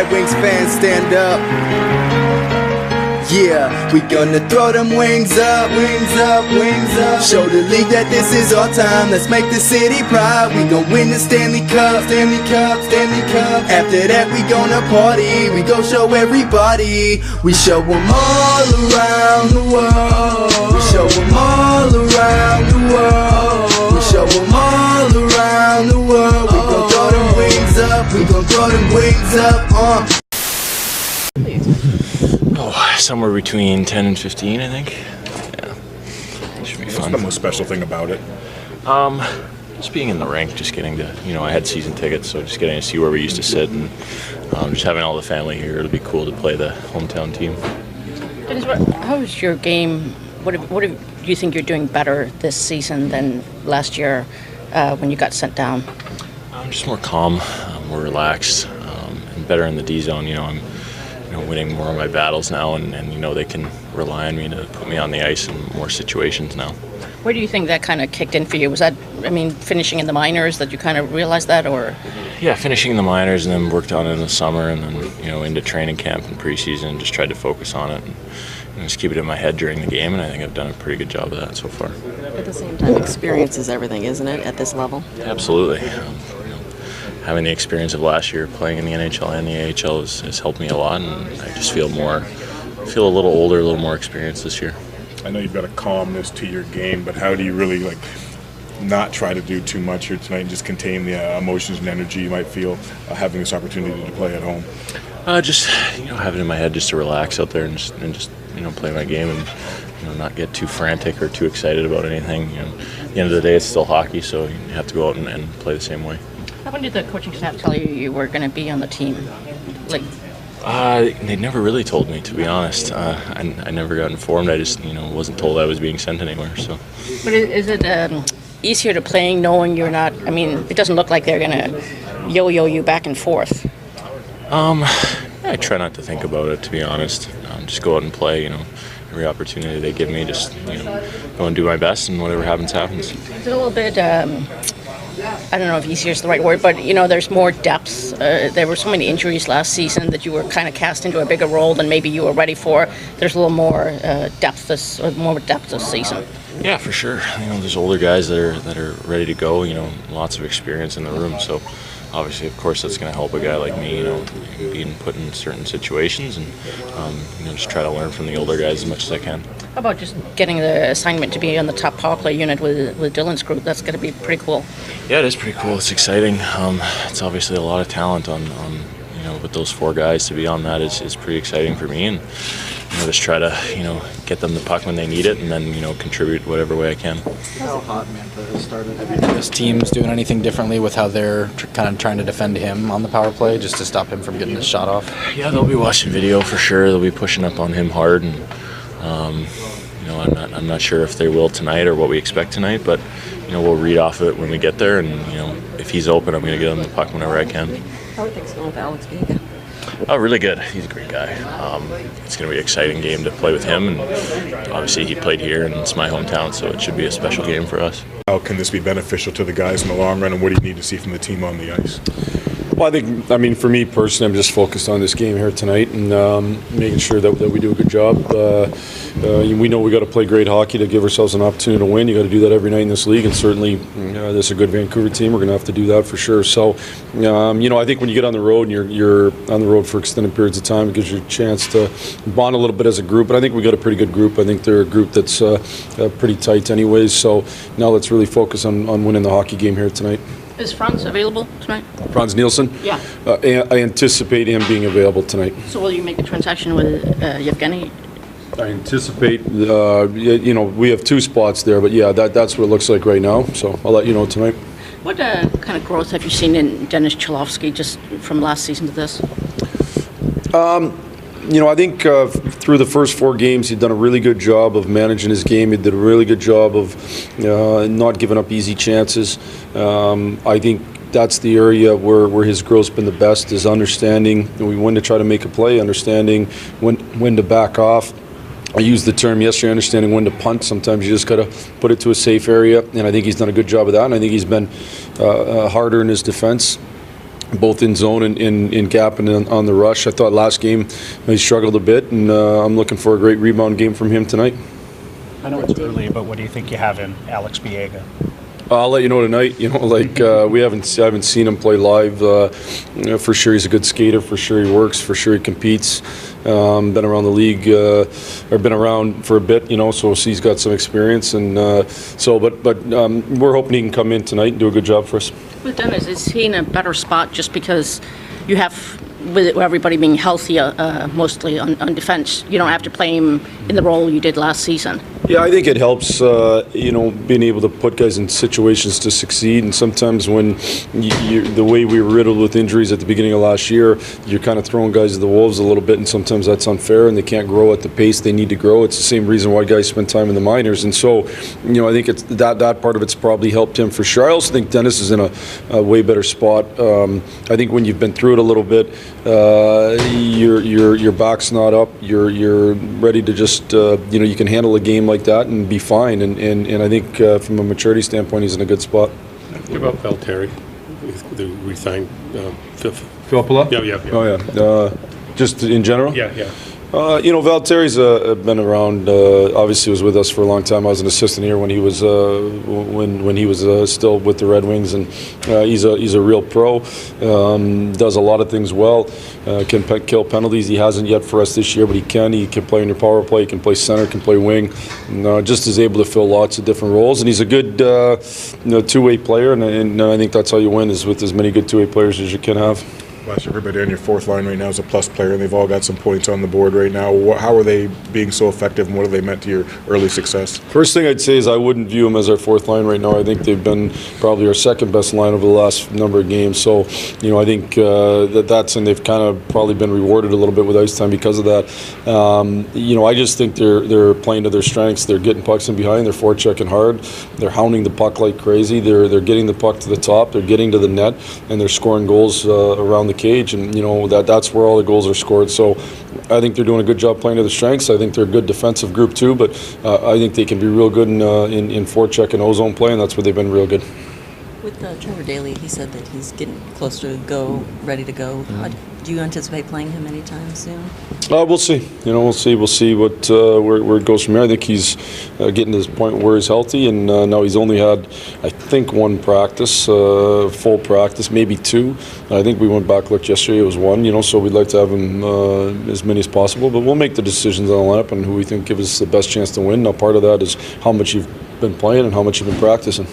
Red Wings fans, stand up. Yeah, we gonna throw them wings up, wings up, wings up. Show the league that this is our time. Let's make the city proud. We gon' win the Stanley Cup, Stanley Cup, Stanley Cup. After that we gonna party. We gon' show everybody. We show them all around the world. We show them all around the world. We show them all around the world. We gon' throw them wings up. We gon' throw them wings up. Somewhere between 10 and 15, I think. Yeah, it should be fun. What's the most special thing about it? Just being in the rink, just getting to, I had season tickets, so just getting to see where we used to sit, and just having all the family here. It'll be cool to play the hometown team. Dennis, how was your game? What do you think you're doing better this season than last year when you got sent down? I'm just more calm, more relaxed, and better in the D zone. I'm winning more of my battles now, and they can rely on me to put me on the ice in more situations now. Where do you think that kind of kicked in for you? Was that, finishing in the minors that you kind of realized that, or? Yeah, finishing in the minors and then worked on it in the summer, and then into training camp and preseason, just tried to focus on it and just keep it in my head during the game, and I think I've done a pretty good job of that so far. At the same time, experience is everything, isn't it, at this level? Absolutely. Having the experience of last year playing in the NHL and the AHL has helped me a lot, and I just feel a little older, a little more experienced this year. I know you've got a calmness to your game, but how do you really not try to do too much here tonight and just contain the emotions and energy you might feel having this opportunity to play at home? Just have it in my head just to relax out there and just play my game and not get too frantic or too excited about anything. At the end of the day, it's still hockey, so you have to go out and play the same way. When did the coaching staff tell you were going to be on the team? They never really told me, to be honest. I never got informed. I just, wasn't told I was being sent anywhere. So. But is it easier to playing knowing you're not? It doesn't look like they're going to yo-yo you back and forth. I try not to think about it, to be honest. Just go out and play. Every opportunity they give me, just go and do my best, and whatever happens, happens. It's a little bit. I don't know if easier is the right word, but there's more depth. There were so many injuries last season that you were kind of cast into a bigger role than maybe you were ready for. There's a little more depth this season. Yeah, for sure. There's older guys that are ready to go. Lots of experience in the room. So obviously, of course, that's going to help a guy like me. Being put in certain situations and just try to learn from the older guys as much as I can. How about just getting the assignment to be on the top power play unit with Dylan's group? That's going to be pretty cool. Yeah, it is pretty cool. It's exciting. It's obviously a lot of talent on with those four guys. To be on that is pretty exciting for me, and just try to get them the puck when they need it, and then contribute whatever way I can. How hot Mantha has started? Have you noticed teams doing anything differently with how they're kind of trying to defend him on the power play, just to stop him from getting his shot off? Yeah, they'll be watching video for sure. They'll be pushing up on him hard, and I'm not sure if they will tonight or what we expect tonight, but we'll read off of it when we get there, and if he's open, I'm going to get him the puck whenever I can. How are things going with Alex Vega? Oh, really good. He's a great guy. It's going to be an exciting game to play with him, and obviously he played here, and it's my hometown, so it should be a special game for us. How can this be beneficial to the guys in the long run, and what do you need to see from the team on the ice? Well, for me personally, I'm just focused on this game here tonight and making sure that we do a good job. We know we got to play great hockey to give ourselves an opportunity to win. You got to do that every night in this league, and certainly this is a good Vancouver team. We're going to have to do that for sure. So, I think when you get on the road and you're on the road for extended periods of time, it gives you a chance to bond a little bit as a group. But I think we got a pretty good group. I think they're a group that's pretty tight, anyways. So now let's really focus on winning the hockey game here tonight. Is Franz available tonight? Franz Nielsen? Yeah. I anticipate him being available tonight. So will you make a transaction with Yevgeny? I anticipate, we have two spots there, but yeah, that's what it looks like right now. So I'll let you know tonight. What kind of growth have you seen in Dennis Cholowski just from last season to this? I think through the first 4 games, he'd done a really good job of managing his game. He did a really good job of not giving up easy chances. I think that's the area where his growth's been the best, is understanding when to try to make a play, understanding when to back off. I used the term yesterday, understanding when to punt. Sometimes you just got to put it to a safe area, and I think he's done a good job of that, and I think he's been harder in his defense. both in zone and in gap and on the rush. I thought last game he struggled a bit, and I'm looking for a great rebound game from him tonight. I know it's early, but what do you think you have in Alex Biega? I'll let you know tonight. I haven't seen him play live. For sure, he's a good skater. For sure, he works. For sure, he competes. Been around the league, or been around for a bit. So he's got some experience, and we're hoping he can come in tonight and do a good job for us. With Dennis, is he in a better spot just because you have, with everybody being healthy, mostly on defense, you don't have to play him in the role you did last season? Yeah, I think it helps, being able to put guys in situations to succeed. And sometimes when the way we were riddled with injuries at the beginning of last year, you're kind of throwing guys to the wolves a little bit, and sometimes that's unfair, and they can't grow at the pace they need to grow. It's the same reason why guys spend time in the minors. And so, I think it's that part of it's probably helped him for sure. I also think Dennis is in a way better spot. I think when you've been through it a little bit, your back's not up. You're ready to just you can handle a game like that and be fine. And I think from a maturity standpoint, he's in a good spot. What about Valtteri? We signed Filppula? Yeah. Oh yeah. Just in general? Yeah. Valtteri's been around. Obviously, was with us for a long time. I was an assistant here when he was when he was still with the Red Wings, and he's a real pro. Does a lot of things well. Can kill penalties. He hasn't yet for us this year, but he can. He can play in your power play. He can play center. Can play wing. And, just is able to fill lots of different roles. And he's a good two-way player. And I think that's how you win, is with as many good two-way players as you can have. Everybody on your fourth line right now is a plus player, and they've all got some points on the board right now. How are they being so effective, and what have they meant to your early success? First thing I'd say is I wouldn't view them as our fourth line right now. I think they've been probably our second best line over the last number of games. So, I think and they've kind of probably been rewarded a little bit with ice time because of that. I just think they're playing to their strengths. They're getting pucks in behind. They're forechecking hard. They're hounding the puck like crazy. They're getting the puck to the top. They're getting to the net, and they're scoring goals around the cage, and that's where all the goals are scored. So I think they're doing a good job playing to their strengths. I think they're a good defensive group too, but I think they can be real good in forecheck and ozone play, and that's where they've been real good. With Trevor Daley, he said that he's getting close to ready to go. Do you anticipate playing him anytime soon? We'll see. We'll see what where it goes from here. I think he's getting to this point where he's healthy, and now he's only had, I think, one practice, full practice, maybe two. I think we went back, looked yesterday, it was one. So we'd like to have him as many as possible, but we'll make the decisions on the lineup and who we think gives us the best chance to win. Now, part of that is how much you've been playing and how much you've been practicing.